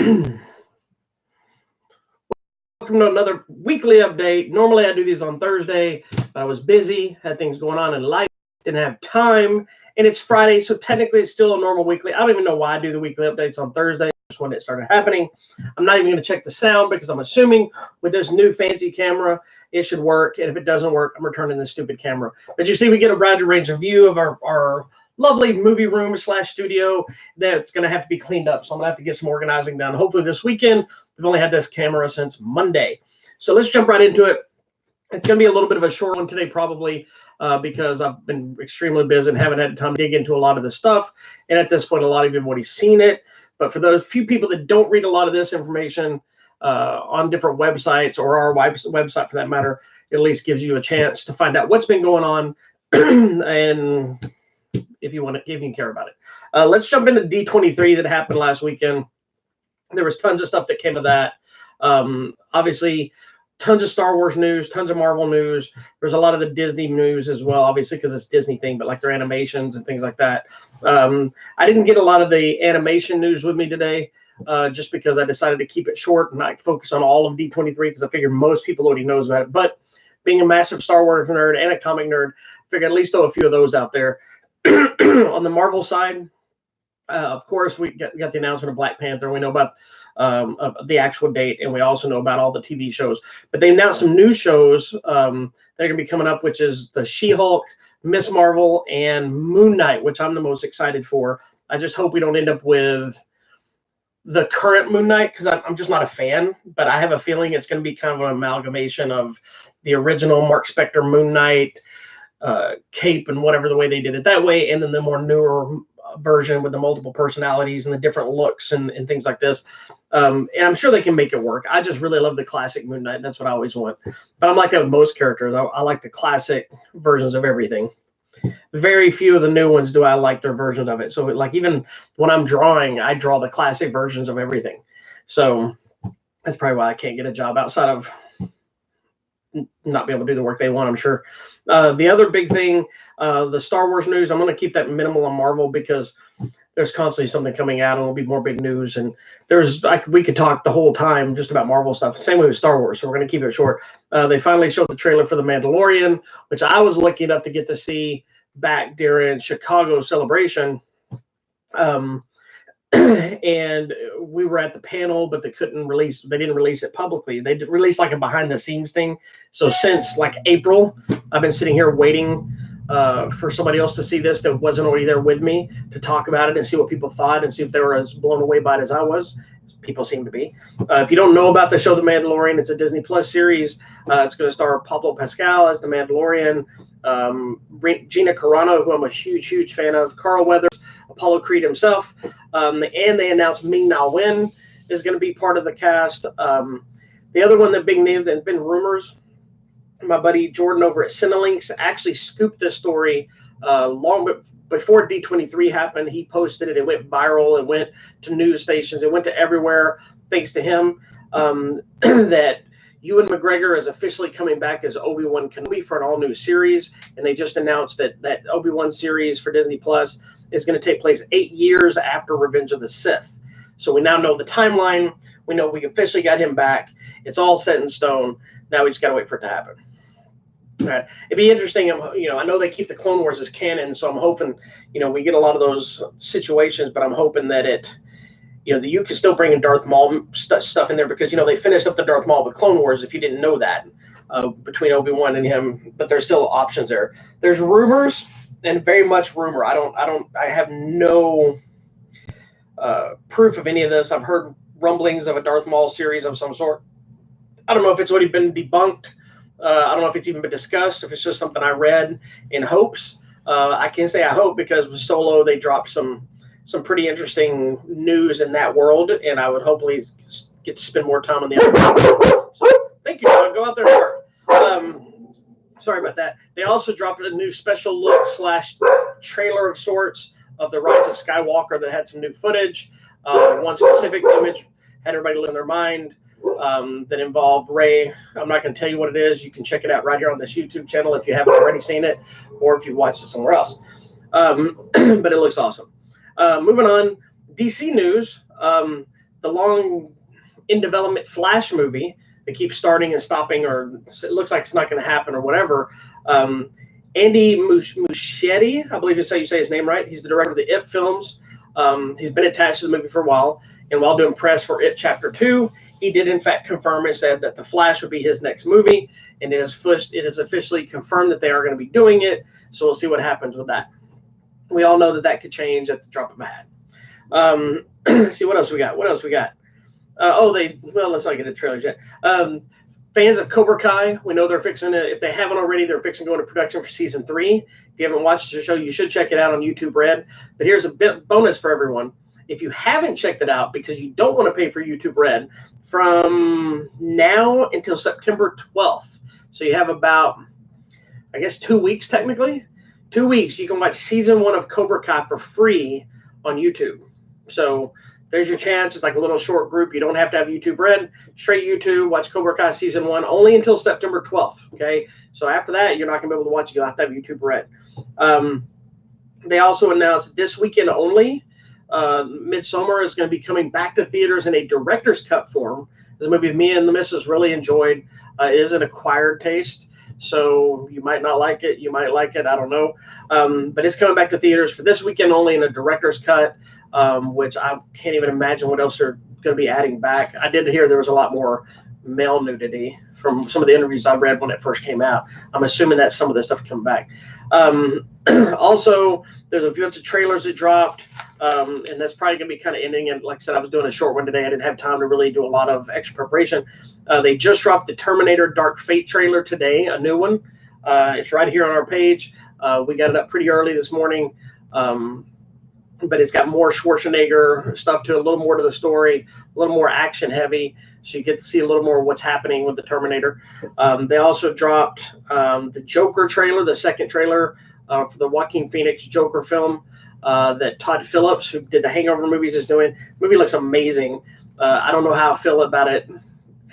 Welcome to another weekly update. Normally I do these on Thursday, but I was busy, had things going on in life, didn't have time, and it's Friday, so technically it's still a normal weekly. I don't even know why I do the weekly updates on Thursday, just when it started happening. I'm not even going to check the sound because I'm assuming with this new fancy camera, it should work, and if it doesn't work, I'm returning this stupid camera. But you see, we get a wide range of view of our lovely movie room / studio that's going to have to be cleaned up. So I'm going to have to get some organizing done. Hopefully this weekend. We've only had this camera since Monday. So let's jump right into it. It's going to be a little bit of a short one today, probably because I've been extremely busy and haven't had time to dig into a lot of this stuff. And at this point, a lot of you have already seen it. But for those few people that don't read a lot of this information on different websites, or our website for that matter, it at least gives you a chance to find out what's been going on and if you care about it. Let's jump into D23 that happened last weekend. There was tons of stuff that came of that. Obviously, tons of Star Wars news, tons of Marvel news. There's a lot of the Disney news as well, obviously, because it's Disney thing, but like their animations and things like that. I didn't get a lot of the animation news with me today, just because I decided to keep it short and not focus on all of D23 because I figured most people already knows about it. But being a massive Star Wars nerd and a comic nerd, I figured at least throw a few of those out there. On the Marvel side, of course, we got the announcement of Black Panther. We know about the actual date, and we also know about all the TV shows. But they announced some new shows that are going to be coming up, which is the She-Hulk, Miss Marvel, and Moon Knight, which I'm the most excited for. I just hope we don't end up with the current Moon Knight, because I'm just not a fan. But I have a feeling it's going to be kind of an amalgamation of the original Mark Spector Moon Knight cape and whatever, the way they did it that way, and then the more newer version with the multiple personalities and the different looks and things like this. And I'm sure they can make it work. I just really love the classic Moon Knight. That's what I always want. But I'm like that with most characters. I like the classic versions of everything. Very few of the new ones do I like their versions of it. So like even when I'm drawing, I draw the classic versions of everything. So that's probably why I can't get a job outside of not be able to do the work they want, I'm sure. The other big thing, the Star Wars news, I'm going to keep that minimal on Marvel because there's constantly something coming out and there'll be more big news. And we could talk the whole time just about Marvel stuff. Same way with Star Wars, so we're going to keep it short. They finally showed the trailer for The Mandalorian, which I was lucky enough to get to see back during Chicago Celebration. And we were at the panel, but they didn't release it publicly. They released like a behind the scenes thing. So since like April, I've been sitting here waiting for somebody else to see this that wasn't already there with me to talk about it and see what people thought and see if they were as blown away by it as I was. People seem to be. If you don't know about the show The Mandalorian, it's a Disney Plus series. It's going to star Pablo Pascal as the Mandalorian, Gina Carano, who I'm a huge fan of, Carl Weathers, Apollo Creed himself, and they announced Ming-Na Wen is going to be part of the cast. The other one that big name that has been rumors, my buddy Jordan over at Cinelinx actually scooped this story long before D23 happened. He posted it. It went viral. It went to news stations. It went to everywhere, thanks to him, that Ewan McGregor is officially coming back as Obi-Wan Kenobi for an all-new series. And they just announced that Obi-Wan series for Disney Plus is going to take place 8 years after Revenge of the Sith. So we now know the timeline. We know we officially got him back. It's all set in stone. Now we just got to wait for it to happen. All right. It'd be interesting. I know they keep the Clone Wars as canon, so I'm hoping, we get a lot of those situations, but I'm hoping that you can still bring in Darth Maul stuff in there because, they finished up the Darth Maul with Clone Wars, if you didn't know that, between Obi-Wan and him, but there's still options there. There's rumors and very much rumor. I have no proof of any of this. I've heard rumblings of a Darth Maul series of some sort. I don't know if it's already been debunked. I don't know if it's even been discussed, if it's just something I read in hopes. I can say I hope because with Solo, they dropped some pretty interesting news in that world, and I would hopefully get to spend more time on the other. So thank you, Doug. Go out there and work. Sorry about that. They also dropped a new special look / trailer of sorts of the Rise of Skywalker that had some new footage. One specific image had everybody losing their mind. That involved Rey. I'm not going to tell you what it is. You can check it out right here on this YouTube channel if you haven't already seen it, or if you've watched it somewhere else. But it looks awesome. Moving on, DC news. long in development Flash movie. They keep starting and stopping, or it looks like it's not going to happen or whatever. Andy Muschietti, I believe is how you say his name right. He's the director of the It films. He's been attached to the movie for a while. And while doing press for It Chapter 2, he did in fact confirm and said that The Flash would be his next movie. And it is officially confirmed that they are going to be doing it. So we'll see what happens with that. We all know that that could change at the drop of a hat. See, what else we got? Let's not get into trailers yet. Fans of Cobra Kai, we know they're fixing to, if they haven't already, they're fixing to go into production for season 3. If you haven't watched the show, you should check it out on YouTube Red. But here's a bit bonus for everyone. If you haven't checked it out because you don't want to pay for YouTube Red, from now until September 12th, so you have about, I guess, 2 weeks technically. 2 weeks, you can watch season 1 of Cobra Kai for free on YouTube. So there's your chance. It's like a little short group. You don't have to have YouTube Red. Straight YouTube, watch Cobra Kai season 1 only until September 12th. Okay, so after that, you're not going to be able to watch it. You'll have to have YouTube Red. They also announced this weekend only, Midsommar is going to be coming back to theaters in a director's cut form. This movie me and the missus really enjoyed. It is an acquired taste, so you might not like it. You might like it. I don't know. But it's coming back to theaters for this weekend only in a director's cut. Which I can't even imagine what else they're going to be adding back. I did hear there was a lot more male nudity from some of the interviews I read when it first came out. I'm assuming that some of this stuff come back. Also, there's a bunch of trailers that dropped, and that's probably going to be kind of ending. And like I said, I was doing a short one today. I didn't have time to really do a lot of extra preparation. They just dropped the Terminator Dark Fate trailer today, a new one. It's right here on our page. We got it up pretty early this morning. But it's got more Schwarzenegger stuff to it, a little more to the story, a little more action heavy. So you get to see a little more of what's happening with the Terminator. They also dropped the Joker trailer, the second trailer for the Joaquin Phoenix Joker film that Todd Phillips, who did the Hangover movies, is doing. The movie looks amazing. I don't know how I feel about it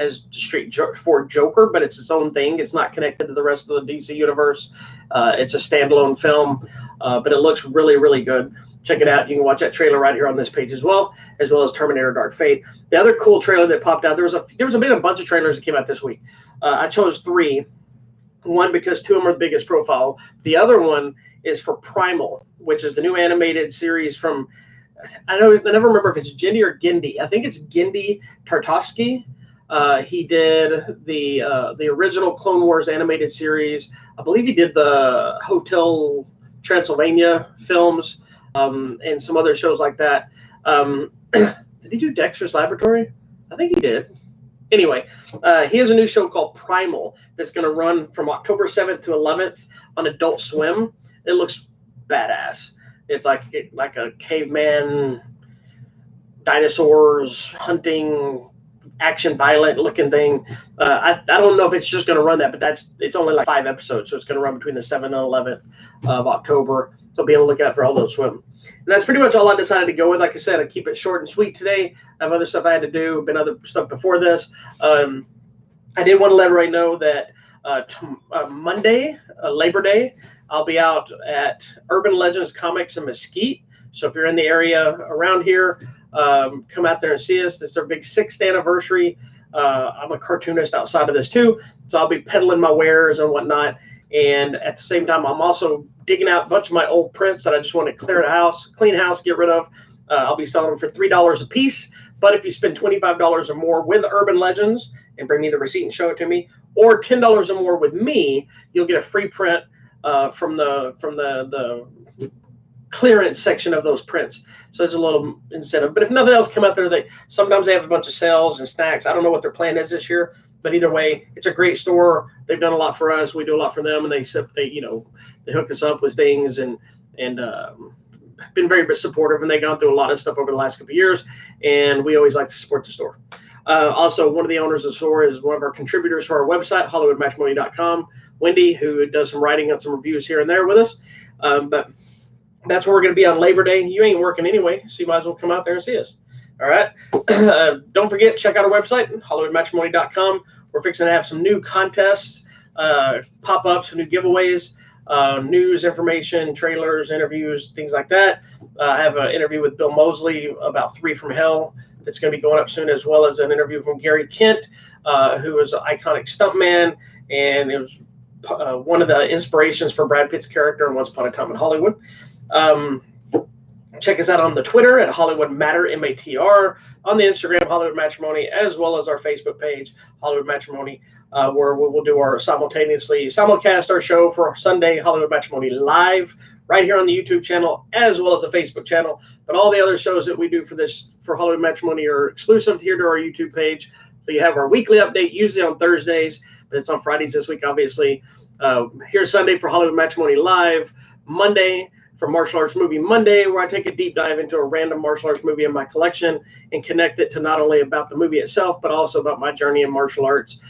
as straight for Joker, but it's its own thing. It's not connected to the rest of the DC universe. It's a standalone film, but it looks really, really good. Check it out. You can watch that trailer right here on this page as well as Terminator Dark Fate. The other cool trailer that popped out, there was a bunch of trailers that came out this week. I chose 3. One because 2 of them are the biggest profile. The other one is for Primal, which is the new animated series from, I never remember if it's Genndy or Genndy. I think it's Genndy Tartakovsky. He did the original Clone Wars animated series. I believe he did the Hotel Transylvania films. And some other shows like that. Did he do Dexter's Laboratory? I think he did. Anyway, he has a new show called Primal that's going to run from October 7th to 11th on Adult Swim. It looks badass. It's like a caveman, dinosaurs, hunting, action, violent looking thing. I don't know if it's just going to run that, but it's only like 5 episodes, so it's going to run between the 7th and 11th of October. So be able to look out for all those swim. And that's pretty much all I decided to go with. Like I said, I keep it short and sweet today. I have other stuff I had to do, been other stuff before this. I did want to let everybody know that Monday, Labor Day, I'll be out at Urban Legends Comics in Mesquite. So if you're in the area around here, come out there and see us. This is our big 6th anniversary. I'm a cartoonist outside of this too, so I'll be peddling my wares and whatnot. And at the same time, I'm also digging out a bunch of my old prints that I just want to clean house, get rid of. I'll be selling them for $3 a piece. But if you spend $25 or more with Urban Legends and bring me the receipt and show it to me, or $10 or more with me, you'll get a free print from the clearance section of those prints. So there's a little incentive. But if nothing else, come out there. Sometimes they have a bunch of sales and snacks. I don't know what their plan is this year. But either way, it's a great store. They've done a lot for us. We do a lot for them, and they hook us up with things and been very supportive. And they've gone through a lot of stuff over the last couple of years, and we always like to support the store. Also, one of the owners of the store is one of our contributors to our website, HollywoodMatrimony.com, Wendy, who does some writing and some reviews here and there with us. But that's where we're going to be on Labor Day. You ain't working anyway, so you might as well come out there and see us. All right. Don't forget, check out our website, HollywoodMatrimony.com. We're fixing to have some new contests, pop-ups, some new giveaways, news, information, trailers, interviews, things like that. I have an interview with Bill Moseley about 3 from Hell that's going to be going up soon, as well as an interview from Gary Kent, who was an iconic stuntman, and it was one of the inspirations for Brad Pitt's character in Once Upon a Time in Hollywood. Check us out on the Twitter at Hollywood Matter, MATR, on the Instagram, Hollywood Matrimony, as well as our Facebook page, Hollywood Matrimony, where we will do our simulcast our show for Sunday, Hollywood Matrimony Live, right here on the YouTube channel, as well as the Facebook channel. But all the other shows that we do for Hollywood Matrimony are exclusive here to our YouTube page. So you have our weekly update, usually on Thursdays, but it's on Fridays this week, obviously. Here's Sunday for Hollywood Matrimony Live, Monday for Martial Arts Movie Monday, where I take a deep dive into a random martial arts movie in my collection and connect it to not only about the movie itself, but also about my journey in martial arts.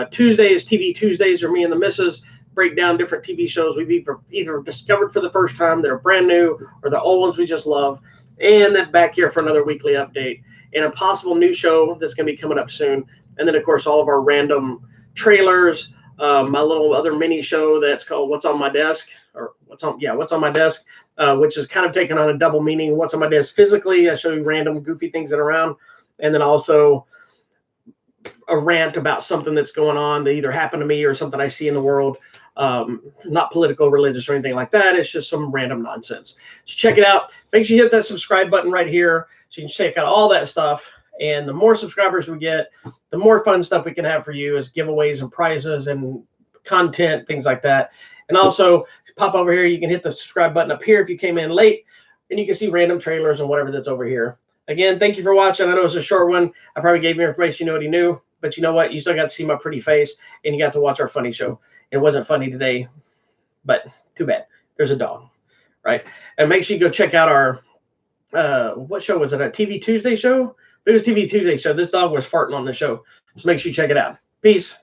Tuesday is TV Tuesdays, or me and the missus break down different TV shows we've either discovered for the first time that are brand new, or the old ones we just love. And then back here for another weekly update and a possible new show that's going to be coming up soon. And then, of course, all of our random trailers, my little other mini show that's called What's on My Desk, or What's on My Desk, which is kind of taking on a double meaning. What's on my desk physically, I show you random goofy things that are around, and then also a rant about something that's going on that either happened to me or something I see in the world. Not political, religious, or anything like that. It's just some random nonsense. So check it out. Make sure you hit that subscribe button right here so you can check out all that stuff. And the more subscribers we get, the more fun stuff we can have for you as giveaways and prizes and content, things like that. And also, pop over here. You can hit the subscribe button up here if you came in late, and you can see random trailers and whatever that's over here. Again, thank you for watching. I know it's a short one. I probably gave you information you already knew, but you know what? You still got to see my pretty face, and you got to watch our funny show. It wasn't funny today, but too bad. There's a dog, right? And make sure you go check out our, what show was it? A TV Tuesday show? It was TV Tuesday show. This dog was farting on the show. So make sure you check it out. Peace.